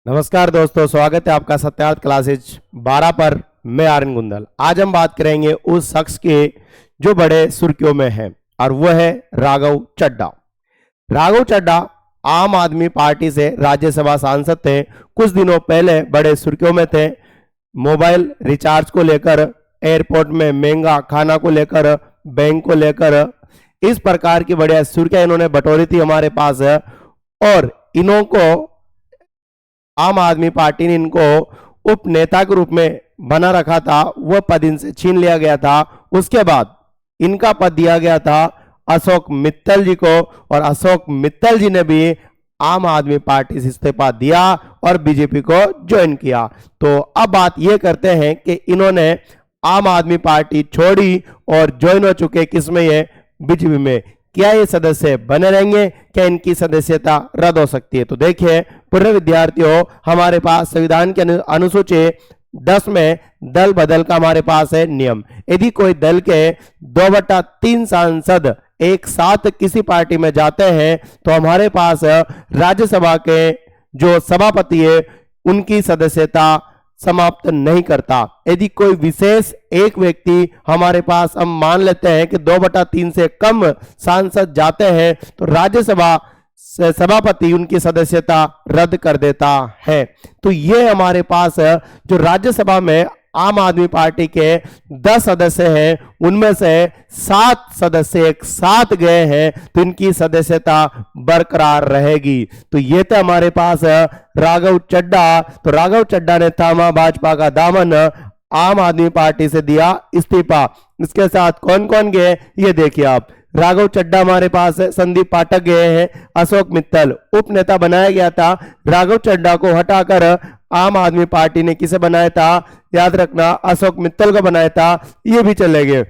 नमस्कार दोस्तों, स्वागत है आपका सत्यार्थ क्लासेज 12 पर। मैं आर्यन गुंदल। आज हम बात करेंगे उस शख्स के जो बड़े सुर्खियों में है और वह है राघव चड्ढा। राघव चड्ढा आम आदमी पार्टी से राज्यसभा सांसद थे। कुछ दिनों पहले बड़े सुर्खियों में थे, मोबाइल रिचार्ज को लेकर, एयरपोर्ट में महंगा खाना को लेकर, बैंक को लेकर, इस प्रकार की बड़े सुर्खियां इन्होंने बटोरी थी हमारे पास। और इन्हों को आम आदमी पार्टी ने इनको उप नेता के रूप में बना रखा था, वह पद इनसे छीन लिया गया था। उसके बाद इनका पद दिया गया था अशोक मित्तल जी को, और अशोक मित्तल जी ने भी आम आदमी पार्टी से इस्तीफा दिया और बीजेपी को ज्वाइन किया। तो अब बात यह करते हैं कि इन्होंने आम आदमी पार्टी छोड़ी और ज्वाइन हो चुके किसमें, ये बीजेपी में। क्या ये सदस्य बने रहेंगे, क्या इनकी सदस्यता रद्द हो सकती है? तो देखिए पूर्व विद्यार्थियों, हमारे पास संविधान के अनुसूची 10 में दल बदल का हमारे पास है नियम। यदि कोई दल के 2/3 सांसद एक साथ किसी पार्टी में जाते हैं तो हमारे पास राज्यसभा के जो सभापति है उनकी सदस्यता समाप्त नहीं करता। यदि कोई विशेष एक व्यक्ति हमारे पास, हम मान लेते हैं कि 2/3 से कम सांसद जाते हैं तो राज्यसभा सभापति उनकी सदस्यता रद्द कर देता है। तो ये हमारे पास जो राज्यसभा में आम आदमी पार्टी के 10 सदस्य हैं, उनमें से 7 सदस्य एक साथ गए हैं तो इनकी सदस्यता बरकरार रहेगी। तो ये थे हमारे पास राघव चड्ढा। तो राघव चड्ढा ने थामा भाजपा का दामन, आम आदमी पार्टी से दिया इस्तीफा। इसके साथ कौन कौन गए ये देखिए आप। राघव चड्ढा हमारे पास है, संदीप पाठक गए हैं, अशोक मित्तल उप नेता बनाया गया था। राघव चड्ढा को हटाकर आम आदमी पार्टी ने किसे बनाया था, याद रखना, अशोक मित्तल को बनाया था, ये भी चले गए।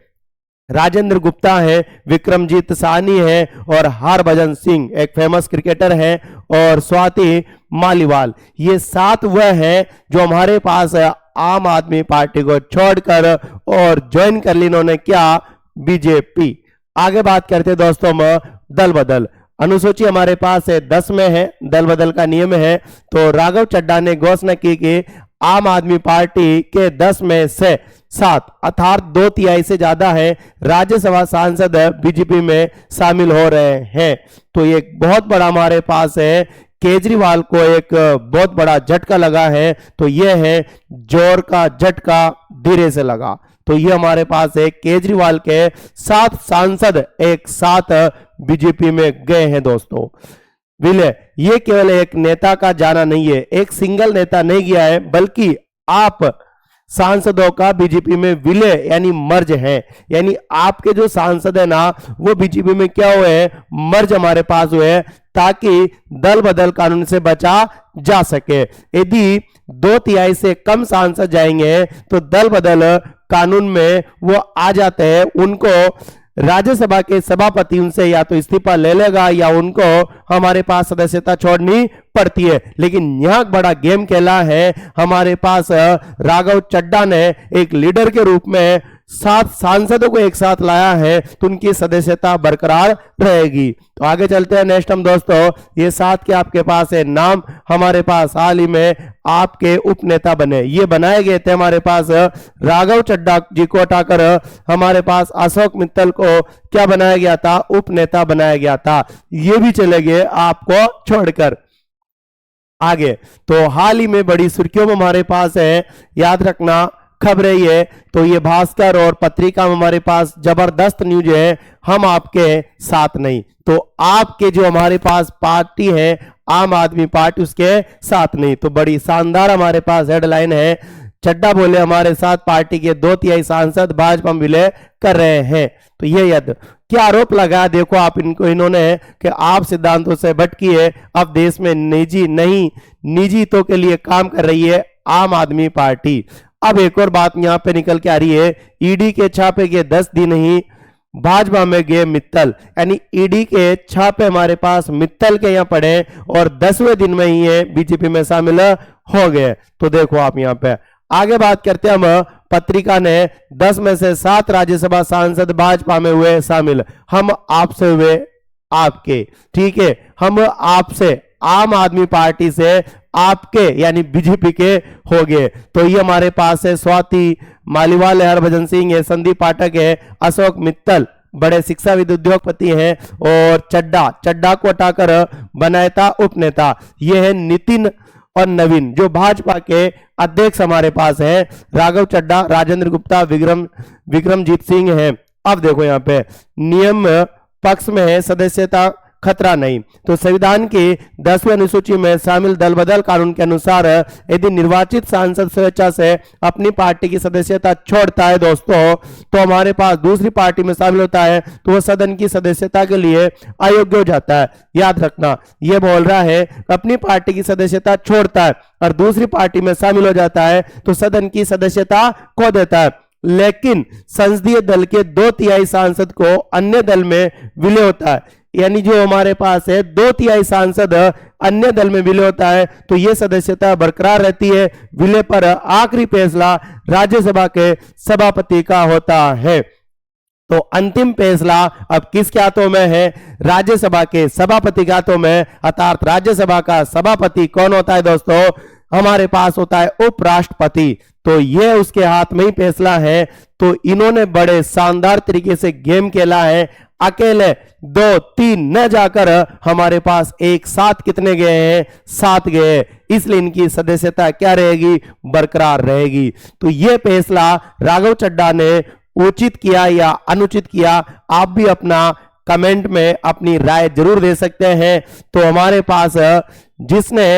राजेंद्र गुप्ता है, विक्रमजीत साहनी है और हरभजन सिंह एक फेमस क्रिकेटर है, और स्वाति मालीवाल। ये 7 वह है जो हमारे पास आम आदमी पार्टी को छोड़कर और ज्वाइन कर ली इन्होंने, क्या, बीजेपी। आगे बात करते हैं दोस्तों हम दल बदल। अनुसूची हमारे पास है 10 में है, दल बदल का नियम है। तो राघव चड्ढा ने घोषणा की कि आम आदमी पार्टी के 10 में से 7 अर्थात 2/3 से ज्यादा है राज्यसभा सांसद बीजेपी में शामिल हो रहे हैं। तो ये बहुत बड़ा हमारे पास है, केजरीवाल को एक बहुत बड़ा झटका लगा है। तो यह है जोर का झटका धीरे से लगा। तो ये हमारे पास है केजरीवाल के 7 सांसद एक साथ बीजेपी में गए हैं दोस्तों। विलय, ये केवल एक नेता का जाना नहीं है, एक सिंगल नेता नहीं गया है, बल्कि आप सांसदों का बीजेपी में विलय यानी मर्ज है। यानी आपके जो सांसद है ना, वो बीजेपी में क्या हुए हैं, मर्ज हमारे पास हुए हैं, ताकि दल बदल कानून से बचा जा सके। यदि 2/3 से कम सांसद जाएंगे तो दल बदल कानून में वो आ जाते हैं। उनको राज्यसभा के सभापति उनसे या तो इस्तीफा ले लेगा या उनको हमारे पास सदस्यता छोड़नी पड़ती है। लेकिन यहां बड़ा गेम खेला है हमारे पास राघव चड्ढा ने, एक लीडर के रूप में 7 सांसदों को एक साथ लाया है तो उनकी सदस्यता बरकरार रहेगी। तो आगे चलते हैं नेक्स्ट हम दोस्तों। ये 7 के आपके पास है नाम, हमारे पास हाल ही में आपके उप नेता बने, ये बनाए गए थे हमारे पास राघव चड्ढा जी को हटाकर हमारे पास अशोक मित्तल को क्या बनाया गया था, उप नेता बनाया गया था। ये भी चले गए आपको छोड़कर। आगे तो हाल ही में बड़ी सुर्खियों में हमारे पास है, याद रखना खबरें ये। तो ये भास्कर और पत्रिका में हमारे पास जबरदस्त न्यूज है, हम आपके साथ नहीं। तो आपके जो हमारे पास पार्टी है आम आदमी पार्टी, उसके साथ नहीं। तो बड़ी शानदार हमारे पास हेडलाइन है, चड्ढा बोले हमारे साथ पार्टी के 2/3 सांसद भाजपा में विलय कर रहे हैं। तो ये यद क्या आरोप लगा, देखो आप इनको, इन्होंने कि आप सिद्धांतों से भटकी है, अब देश में निजी हितों के लिए काम कर रही है आम आदमी पार्टी। अब एक और बात यहां पे निकल के आ रही है, ईडी के छापे के 10 दिन ही भाजपा में गए मित्तल, यानी ईडी के छापे हमारे पास मित्तल के यहां पड़े और 10वें दिन में ही ये बीजेपी में शामिल हो गए। तो देखो आप यहां पे आगे बात करते हैं हम। पत्रिका ने 10 में से 7 राज्यसभा सांसद भाजपा में हुए शामिल, हम आपसे हुए आपके, ठीक है, हम आपसे आम आदमी पार्टी से आपके यानी बीजेपी के हो गए। तो ये हमारे पास है स्वाति मालीवाल है, हरभजन सिंह है, संदीप पाठक है, अशोक मित्तल बड़े शिक्षाविद उद्योगपति हैं, और चड्डा को हटाकर बनाया था उपनेता, ये है नितिन और नवीन जो भाजपा के अध्यक्ष हमारे पास है। राघव चड्डा, राजेंद्र गुप्ता, विक्रमजीत सिंह है। अब देखो यहाँ पे नियम पक्ष में है सदस्यता खतरा नहीं। तो संविधान की 10वीं अनुसूची में शामिल दल बदल कानून के अनुसार यदि निर्वाचित सांसद स्वेच्छा से अपनी पार्टी की सदस्यता छोड़ता है दोस्तों, तो हमारे पास दूसरी पार्टी में शामिल होता है तो वह सदन की सदस्यता के लिए अयोग्य हो जाता है। याद रखना, यह बोल रहा है अपनी पार्टी की सदस्यता छोड़ता है और दूसरी पार्टी में शामिल हो जाता है तो सदन की सदस्यता खो देता है। लेकिन संसदीय दल के 2/3 सांसद को अन्य दल में विलय होता है, यानी जो हमारे पास है 2/3 सांसद अन्य दल में विलय होता है तो यह सदस्यता बरकरार रहती है। विलय पर आखिरी फैसला राज्यसभा के सभापति का होता है। तो अंतिम फैसला अब किसके हाथों में है? राज्यसभा के सभापति के हाथों में। अर्थात राज्यसभा का सभापति कौन होता है दोस्तों? हमारे पास होता है उपराष्ट्रपति। तो यह उसके हाथ में ही फैसला है। तो इन्होंने बड़े शानदार तरीके से गेम खेला है, अकेले 2-3 न जाकर हमारे पास एक साथ कितने गए हैं? 7 गए, इसलिए इनकी सदस्यता क्या रहेगी? बरकरार रहेगी। तो यह फैसला राघव चड्ढा ने उचित किया या अनुचित किया, आप भी अपना कमेंट में अपनी राय जरूर दे सकते हैं। तो हमारे पास जिसने